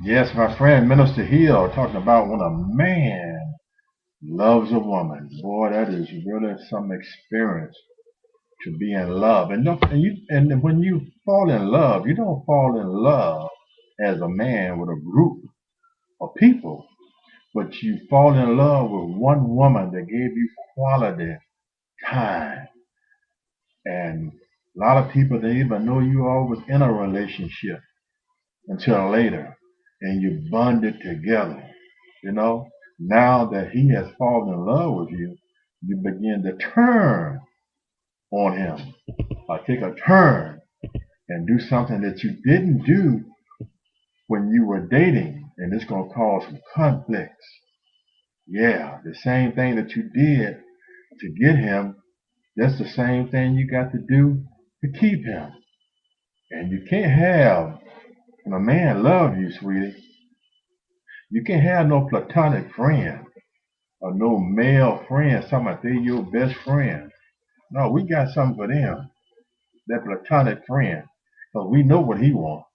Yes, my friend Minister Hill talking about when a man loves a woman. Boy, that is really some experience to be in love. And when you fall in love, you don't fall in love as a man with a group of people, but you fall in love with one woman that gave you quality time. And a lot of people they even know you always in a relationship until later, and you bonded together. You know, now that he has fallen in love with you, you begin to turn on him, or take a turn and do something that you didn't do when you were dating, and it's going to cause some conflicts. Yeah, the same thing that you did to get him, that's the same thing you got to do to keep him. And you can't have, when a man loves you, sweetie, you can't have no platonic friend or no male friend, talking about they your best friend. No, we got something for them, that platonic friend, because we know what he wants.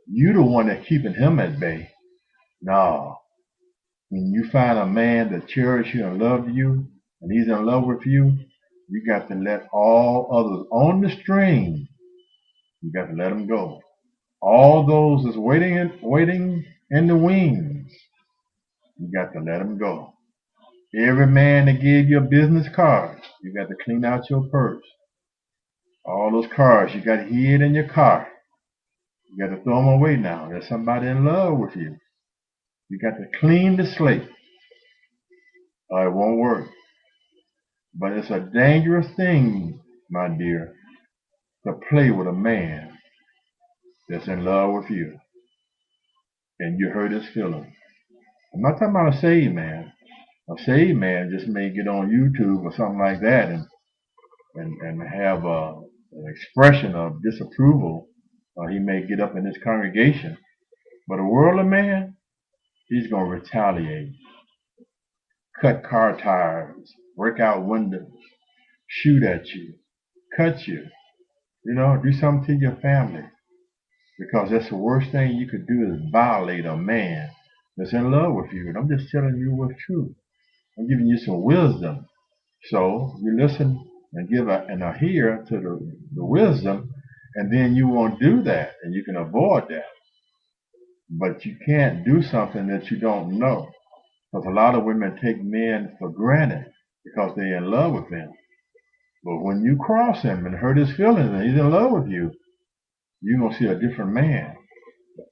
You the one that's keeping him at bay. No, when you find a man that cherishes you and loves you, and he's in love with you, you got to let all others on the string. You got to let them go. All those that's waiting in the wings, you got to let them go. Every man that gave you a business card, you got to clean out your purse. All those cards you got hid in your car, you got to throw them away now. There's somebody in love with you. You got to clean the slate, or it won't work. But it's a dangerous thing, my dear, to play with a man that's in love with you and you hurt his feelings. I'm not talking about a saved man. A saved man just may get on YouTube or something like that and have an expression of disapproval. He may get up in his congregation. But a worldly man, he's going to retaliate, cut car tires, break out windows, shoot at you, cut you, do something to your family. Because that's the worst thing you could do is violate a man that's in love with you. And I'm just telling you what's true. I'm giving you some wisdom. So you listen and give and a hear to the wisdom, and then you won't do that, and you can avoid that. But you can't do something that you don't know. Because a lot of women take men for granted because they're in love with them. But when you cross him and hurt his feelings and he's in love with you, you're going to see a different man.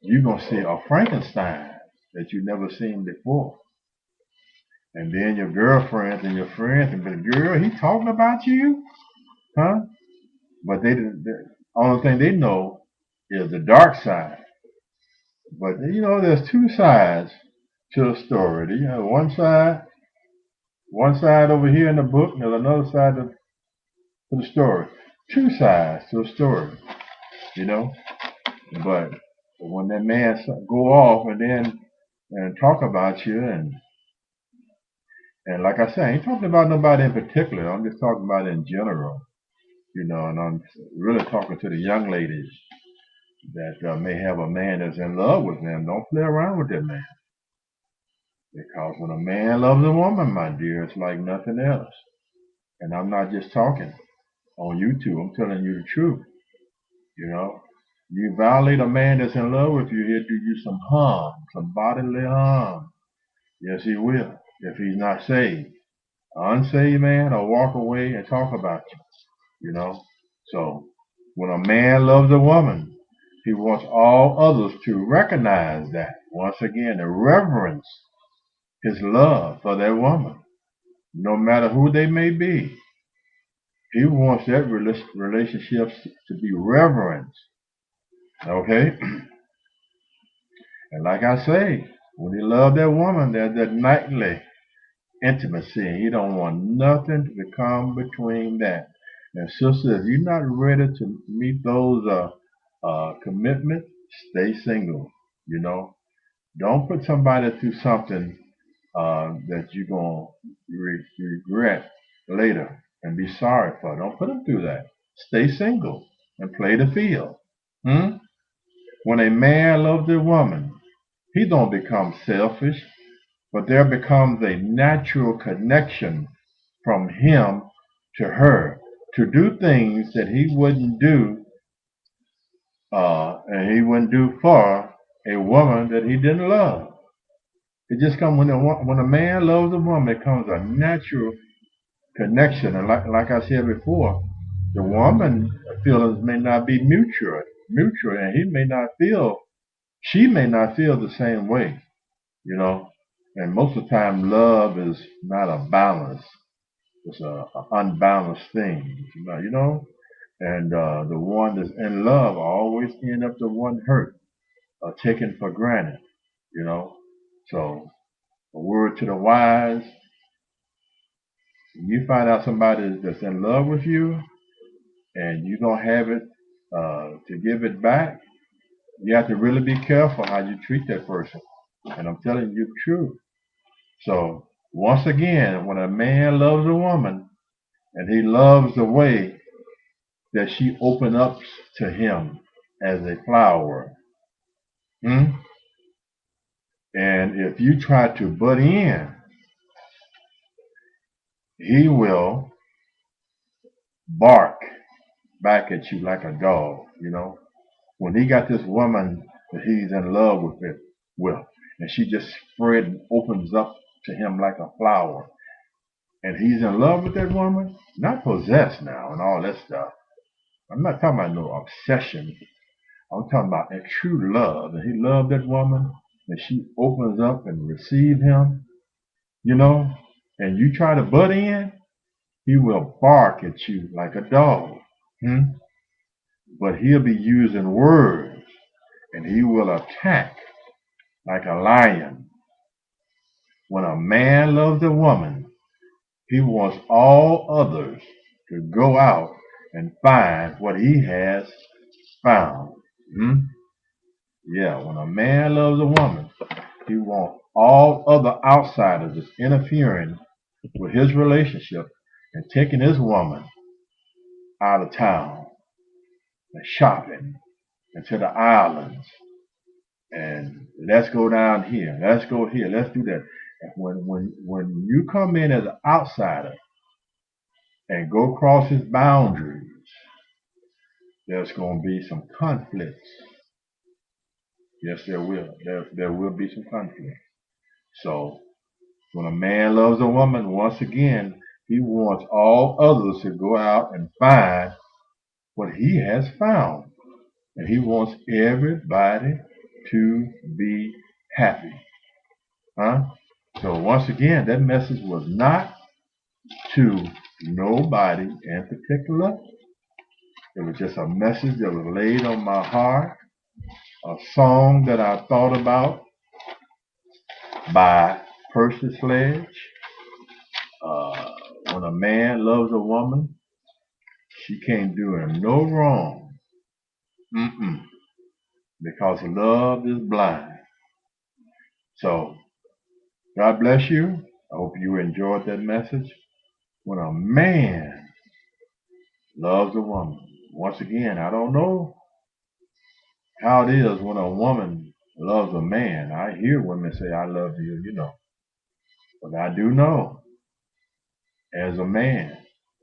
You're going to see a Frankenstein that you've never seen before. And then your girlfriends and your friends and be, girl, he talking about you? Huh? But the only thing they know is the dark side. But there's two sides to the story. One side over here in the book, and there's another side to the story. Two sides to the story, you know. But when that man go off and talk about you and like I said, I ain't talking about nobody in particular. I'm just talking about in general, and I'm really talking to the young ladies that may have a man that's in love with them. Don't play around with that man. Because when a man loves a woman, my dear, it's like nothing else. And I'm not just talking on YouTube. I'm telling you the truth. You know, you violate a man that's in love with you, he'll do you some harm, some bodily harm. Yes, he will, if he's not saved. An unsaved man will walk away and talk about you, you know. So, when a man loves a woman, he wants all others to recognize that. Once again, to reverence his love for that woman, no matter who they may be. He wants that relationship to be reverenced. Okay? And like I say, when he loved that woman, there's that nightly intimacy, and he don't want nothing to come between that. And sister, if you're not ready to meet those commitments, stay single. You know, don't put somebody through something that you're gonna regret later and be sorry for. Don't put them through that. Stay single and play the field. Hmm? When a man loves a woman, he don't become selfish, but there becomes a natural connection from him to her to do things that he wouldn't do, and he wouldn't do for a woman that he didn't love. It just comes when a man loves a woman, it comes a natural connection. And like I said before, the woman feelings may not be mutual, and she may not feel the same way, you know. And most of the time, love is not a balance; it's a unbalanced thing, you know. And the one that's in love always end up the one hurt or taken for granted, you know. So a word to the wise: when you find out somebody that's in love with you and you don't have it to give it back, you have to really be careful how you treat that person. And I'm telling you the truth. So once again, when a man loves a woman and he loves the way that she opens up to him as a flower, hmm? And if you try to butt in, he will bark back at you like a dog, you know. When he got this woman that he's in love with, and she just spread and opens up to him like a flower, and he's in love with that woman, not possessed now and all that stuff. I'm not talking about no obsession. I'm talking about a true love. And he loved that woman, and she opens up and receives him, you know, and you try to butt in, he will bark at you like a dog. Hmm? But he'll be using words, and he will attack like a lion. When a man loves a woman, he wants all others to go out and find what he has found. Hmm? Yeah, when a man loves a woman, he wants all other outsiders that's interfering with his relationship and taking his woman out of town and shopping and to the islands and let's go down here, let's go here, let's do that. And when you come in as an outsider and go across his boundaries, there's going to be some conflicts. Yes, there will. There will be some conflict. So when a man loves a woman, once again, he wants all others to go out and find what he has found. And he wants everybody to be happy. Huh? So once again, that message was not to nobody in particular. It was just a message that was laid on my heart, a song that I thought about by Percy Sledge. When a man loves a woman, she can't do him no wrong. Because love is blind. So, God bless you. I hope you enjoyed that message. When a man loves a woman, once again, I don't know how it is when a woman loves a man. I hear women say, I love you, you know. But I do know, as a man,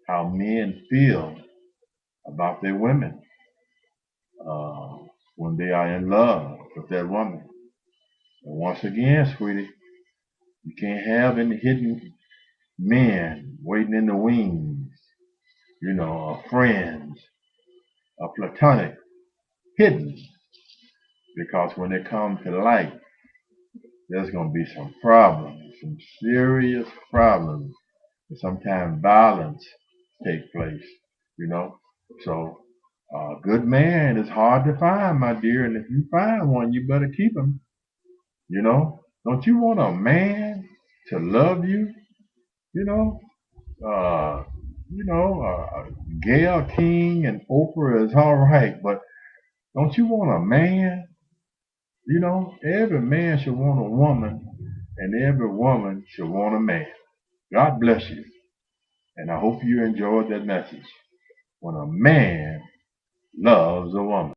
how men feel about their women uh, when they are in love with that woman. And once again, sweetie, you can't have any hidden men waiting in the wings, you know, friends, platonic, hidden. Because when it comes to light, there's going to be some problems, some serious problems. And sometimes violence take place, you know. So a good man is hard to find, my dear. And if you find one, you better keep him, you know. Don't you want a man to love you, you know? Uh, Gail King and Oprah is all right, but don't you want a man? You know, every man should want a woman, and every woman should want a man. God bless you, and I hope you enjoyed that message. When a man loves a woman.